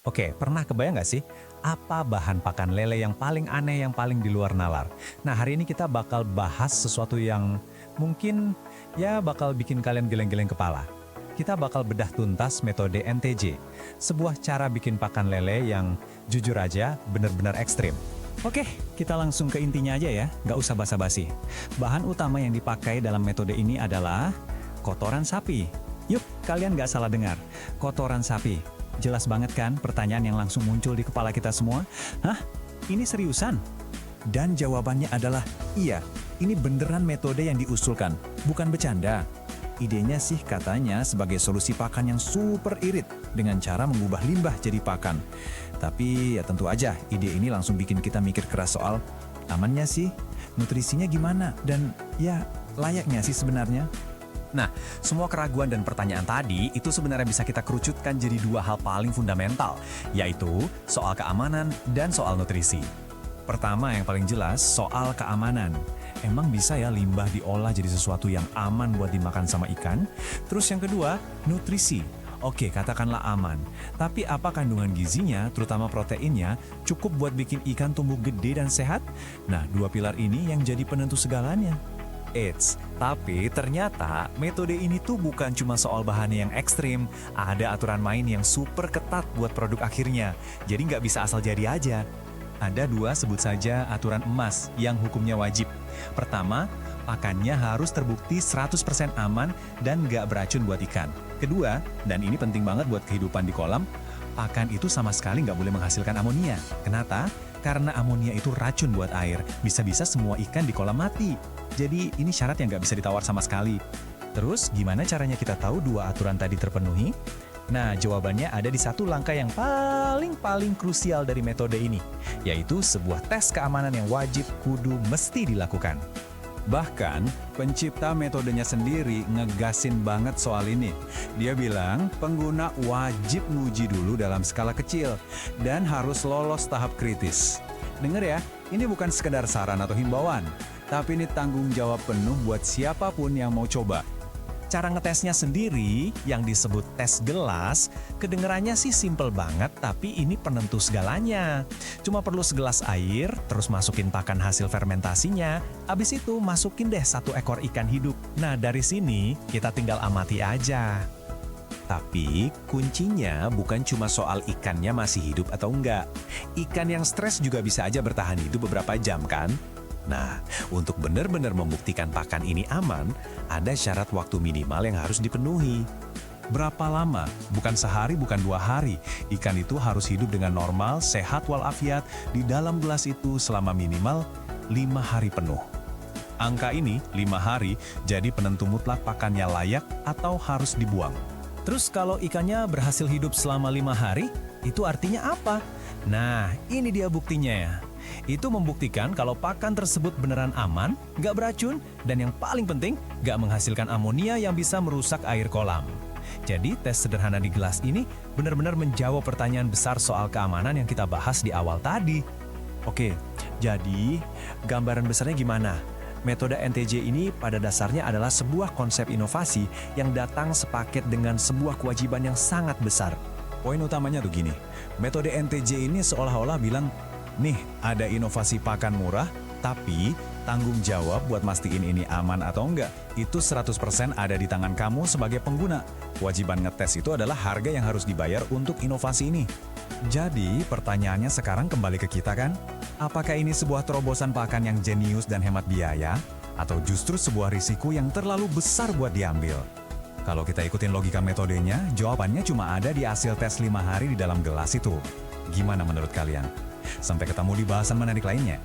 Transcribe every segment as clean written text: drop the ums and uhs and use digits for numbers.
Oke, pernah kebayang nggak sih apa bahan pakan lele yang paling aneh, yang paling di luar nalar? Nah, hari ini kita bakal bahas sesuatu yang mungkin ya bakal bikin kalian geleng-geleng kepala. Kita bakal bedah tuntas metode NTJ, sebuah cara bikin pakan lele yang jujur aja benar-benar ekstrim. Oke, kita langsung ke intinya aja ya, nggak usah basa-basi. Bahan utama yang dipakai dalam metode ini adalah kotoran sapi. Yuk, kalian nggak salah dengar, kotoran sapi. Jelas banget kan pertanyaan yang langsung muncul di kepala kita semua? Hah? Ini seriusan? Dan jawabannya adalah iya, ini beneran metode yang diusulkan, bukan bercanda. Idenya sih katanya sebagai solusi pakan yang super irit dengan cara mengubah limbah jadi pakan. Tapi ya tentu aja ide ini langsung bikin kita mikir keras soal amannya sih, nutrisinya gimana, dan ya layaknya sih sebenarnya. Nah, semua keraguan dan pertanyaan tadi itu sebenarnya bisa kita kerucutkan jadi dua hal paling fundamental, yaitu soal keamanan dan soal nutrisi. Pertama yang paling jelas soal keamanan. Emang bisa ya limbah diolah jadi sesuatu yang aman buat dimakan sama ikan? Terus yang kedua, nutrisi. Oke, katakanlah aman. Tapi apa kandungan gizinya, terutama proteinnya, cukup buat bikin ikan tumbuh gede dan sehat? Nah, dua pilar ini yang jadi penentu segalanya. Eits, tapi ternyata metode ini tuh bukan cuma soal bahannya yang ekstrim, ada aturan main yang super ketat buat produk akhirnya, jadi nggak bisa asal jadi aja. Ada dua sebut saja aturan emas yang hukumnya wajib. Pertama, pakannya harus terbukti 100% aman dan nggak beracun buat ikan. Kedua, dan ini penting banget buat kehidupan di kolam, pakan itu sama sekali nggak boleh menghasilkan amonia. Kenapa? Karena amonia itu racun buat air, bisa-bisa semua ikan di kolam mati. Jadi ini syarat yang nggak bisa ditawar sama sekali. Terus gimana caranya kita tahu dua aturan tadi terpenuhi? Nah, jawabannya ada di satu langkah yang paling krusial dari metode ini, yaitu sebuah tes keamanan yang wajib kudu mesti dilakukan. Bahkan, pencipta metodenya sendiri ngegasin banget soal ini. Dia bilang, pengguna wajib nguji dulu dalam skala kecil dan harus lolos tahap kritis. Dengar ya, ini bukan sekedar saran atau himbauan, tapi ini tanggung jawab penuh buat siapapun yang mau coba. Cara ngetesnya sendiri, yang disebut tes gelas, kedengerannya sih simple banget, tapi ini penentu segalanya. Cuma perlu segelas air, terus masukin pakan hasil fermentasinya, abis itu masukin deh satu ekor ikan hidup. Nah, dari sini kita tinggal amati aja. Tapi kuncinya bukan cuma soal ikannya masih hidup atau enggak. Ikan yang stres juga bisa aja bertahan hidup beberapa jam kan? Nah, untuk benar-benar membuktikan pakan ini aman, ada syarat waktu minimal yang harus dipenuhi. Berapa lama? Bukan sehari, bukan 2 hari. Ikan itu harus hidup dengan normal, sehat walafiat, di dalam gelas itu selama minimal 5 hari penuh. Angka ini, 5 hari, jadi penentu mutlak pakannya layak atau harus dibuang. Terus kalau ikannya berhasil hidup selama 5 hari, itu artinya apa? Nah, ini dia buktinya ya. Itu membuktikan kalau pakan tersebut beneran aman, nggak beracun, dan yang paling penting, nggak menghasilkan amonia yang bisa merusak air kolam. Jadi, tes sederhana di gelas ini benar-benar menjawab pertanyaan besar soal keamanan yang kita bahas di awal tadi. Oke, jadi gambaran besarnya gimana? Metode NTJ ini pada dasarnya adalah sebuah konsep inovasi yang datang sepaket dengan sebuah kewajiban yang sangat besar. Poin utamanya tuh gini, metode NTJ ini seolah-olah bilang, nih, ada inovasi pakan murah, tapi tanggung jawab buat mastiin ini aman atau enggak, itu 100% ada di tangan kamu sebagai pengguna. Kewajiban ngetes itu adalah harga yang harus dibayar untuk inovasi ini. Jadi, pertanyaannya sekarang kembali ke kita kan? Apakah ini sebuah terobosan pakan yang jenius dan hemat biaya? Atau justru sebuah risiko yang terlalu besar buat diambil? Kalau kita ikutin logika metodenya, jawabannya cuma ada di hasil tes 5 hari di dalam gelas itu. Gimana menurut kalian? Sampai ketemu di bahasan menarik lainnya.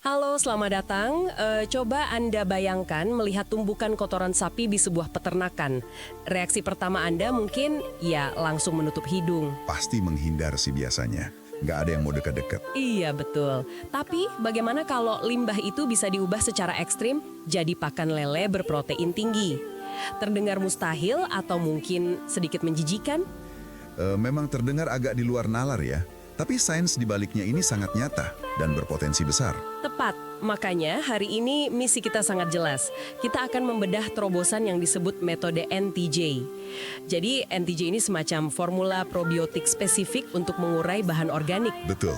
Halo, selamat datang. Coba Anda bayangkan melihat tumbukan kotoran sapi di sebuah peternakan. Reaksi pertama Anda mungkin ya langsung menutup hidung. Pasti menghindar sih biasanya. Nggak ada yang mau deket-deket. Iya, betul. Tapi bagaimana kalau limbah itu bisa diubah secara ekstrim jadi pakan lele berprotein tinggi? Terdengar mustahil atau mungkin sedikit menjijikan? Memang terdengar agak di luar nalar ya. Tapi sains di baliknya ini sangat nyata dan berpotensi besar. Tepat. Makanya hari ini misi kita sangat jelas. Kita akan membedah terobosan yang disebut metode NTJ. Jadi NTJ ini semacam formula probiotik spesifik untuk mengurai bahan organik. Betul.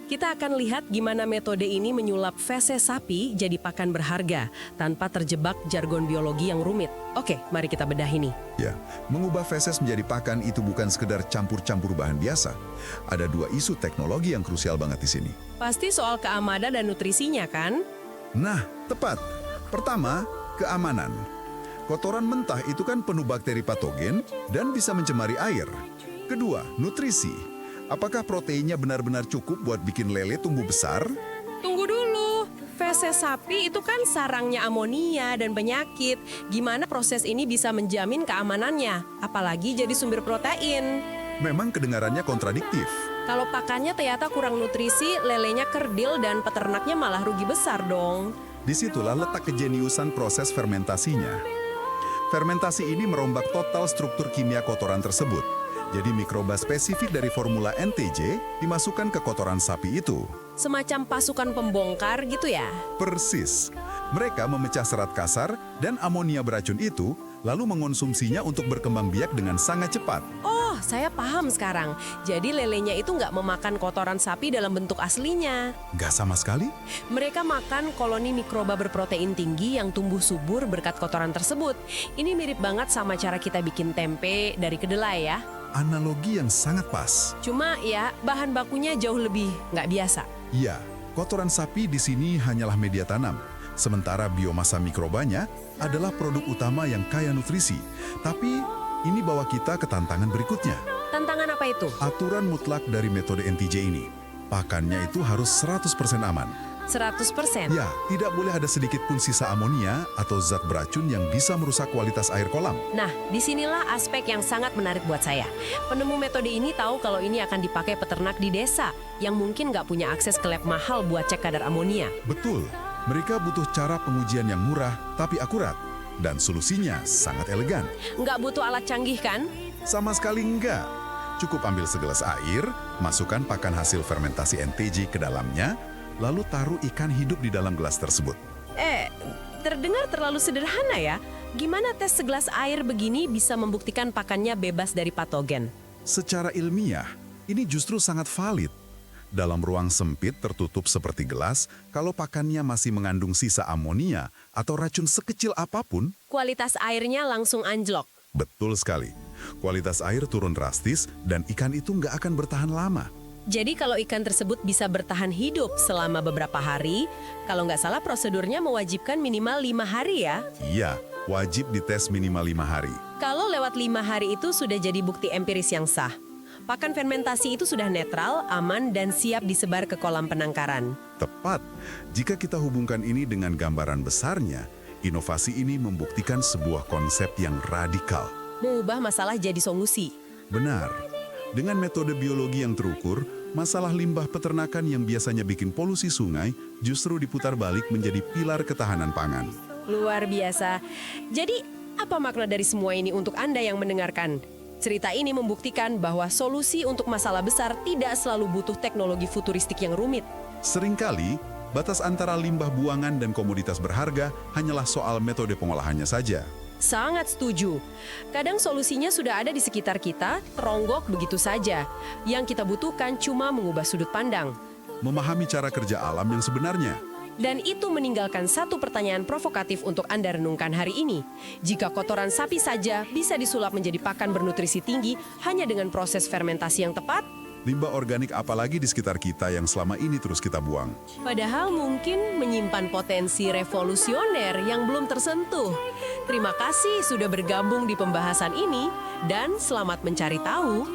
Kita akan lihat gimana metode ini menyulap feses sapi jadi pakan berharga tanpa terjebak jargon biologi yang rumit. Oke, mari kita bedah ini. Ya, mengubah feses menjadi pakan itu bukan sekedar campur-campur bahan biasa. Ada dua isu teknologi yang krusial banget di sini. Pasti soal keamanan dan nutrisinya kan? Nah, tepat. Pertama, keamanan. Kotoran mentah itu kan penuh bakteri patogen dan bisa mencemari air. Kedua, nutrisi. Apakah proteinnya benar-benar cukup buat bikin lele tumbuh besar? Tunggu dulu. Feses sapi itu kan sarangnya amonia dan penyakit. Gimana proses ini bisa menjamin keamanannya? Apalagi jadi sumber protein. Memang kedengarannya kontradiktif. Kalau pakannya ternyata kurang nutrisi, lelenya kerdil dan peternaknya malah rugi besar dong. Disitulah letak kejeniusan proses fermentasinya. Fermentasi ini merombak total struktur kimia kotoran tersebut. Jadi mikroba spesifik dari formula NTJ dimasukkan ke kotoran sapi itu. Semacam pasukan pembongkar gitu ya? Persis. Mereka memecah serat kasar dan amonia beracun itu, lalu mengonsumsinya untuk berkembang biak dengan sangat cepat. Oh, saya paham sekarang. Jadi lelenya itu nggak memakan kotoran sapi dalam bentuk aslinya. Nggak sama sekali? Mereka makan koloni mikroba berprotein tinggi yang tumbuh subur berkat kotoran tersebut. Ini mirip banget sama cara kita bikin tempe dari kedelai ya. Analogi yang sangat pas. Cuma ya, bahan bakunya jauh lebih nggak biasa. Ya, kotoran sapi di sini hanyalah media tanam. Sementara biomasa mikrobanya adalah produk utama yang kaya nutrisi. Tapi ini bawa kita ke tantangan berikutnya. Tantangan apa itu? Aturan mutlak dari metode NTJ ini. Pakannya itu harus 100% aman. 100%? Ya, tidak boleh ada sedikit pun sisa amonia atau zat beracun yang bisa merusak kualitas air kolam. Nah, disinilah aspek yang sangat menarik buat saya. Penemu metode ini tahu kalau ini akan dipakai peternak di desa yang mungkin nggak punya akses ke lab mahal buat cek kadar amonia. Betul, mereka butuh cara pengujian yang murah tapi akurat. Dan solusinya sangat elegan. Nggak butuh alat canggih kan? Sama sekali enggak. Cukup ambil segelas air, masukkan pakan hasil fermentasi NTJ ke dalamnya, lalu taruh ikan hidup di dalam gelas tersebut. Terdengar terlalu sederhana ya. Gimana tes segelas air begini bisa membuktikan pakannya bebas dari patogen? Secara ilmiah, ini justru sangat valid. Dalam ruang sempit tertutup seperti gelas, kalau pakannya masih mengandung sisa amonia atau racun sekecil apapun, Kualitas airnya langsung anjlok. betul sekali. Kualitas air turun drastis dan ikan itu nggak akan bertahan lama. Jadi kalau ikan tersebut bisa bertahan hidup selama beberapa hari, kalau nggak salah prosedurnya mewajibkan minimal 5 hari ya. Iya, wajib dites minimal 5 hari. Kalau lewat 5 hari itu sudah jadi bukti empiris yang sah. Pakan fermentasi itu sudah netral, aman, dan siap disebar ke kolam penangkaran. Tepat. Jika kita hubungkan ini dengan gambaran besarnya, inovasi ini membuktikan sebuah konsep yang radikal. Mengubah masalah jadi solusi. Benar. Dengan metode biologi yang terukur, masalah limbah peternakan yang biasanya bikin polusi sungai justru diputar balik menjadi pilar ketahanan pangan. Luar biasa. Jadi, apa makna dari semua ini untuk Anda yang mendengarkan? Cerita ini membuktikan bahwa solusi untuk masalah besar tidak selalu butuh teknologi futuristik yang rumit. Seringkali, batas antara limbah buangan dan komoditas berharga hanyalah soal metode pengolahannya saja. Sangat setuju. Kadang solusinya sudah ada di sekitar kita, teronggok begitu saja. Yang kita butuhkan cuma mengubah sudut pandang. Memahami cara kerja alam yang sebenarnya. Dan itu meninggalkan satu pertanyaan provokatif untuk Anda renungkan hari ini. Jika kotoran sapi saja bisa disulap menjadi pakan bernutrisi tinggi hanya dengan proses fermentasi yang tepat, Limbah organik apalagi di sekitar kita yang selama ini terus kita buang. padahal mungkin menyimpan potensi revolusioner yang belum tersentuh. Terima kasih sudah bergabung di pembahasan ini dan selamat mencari tahu.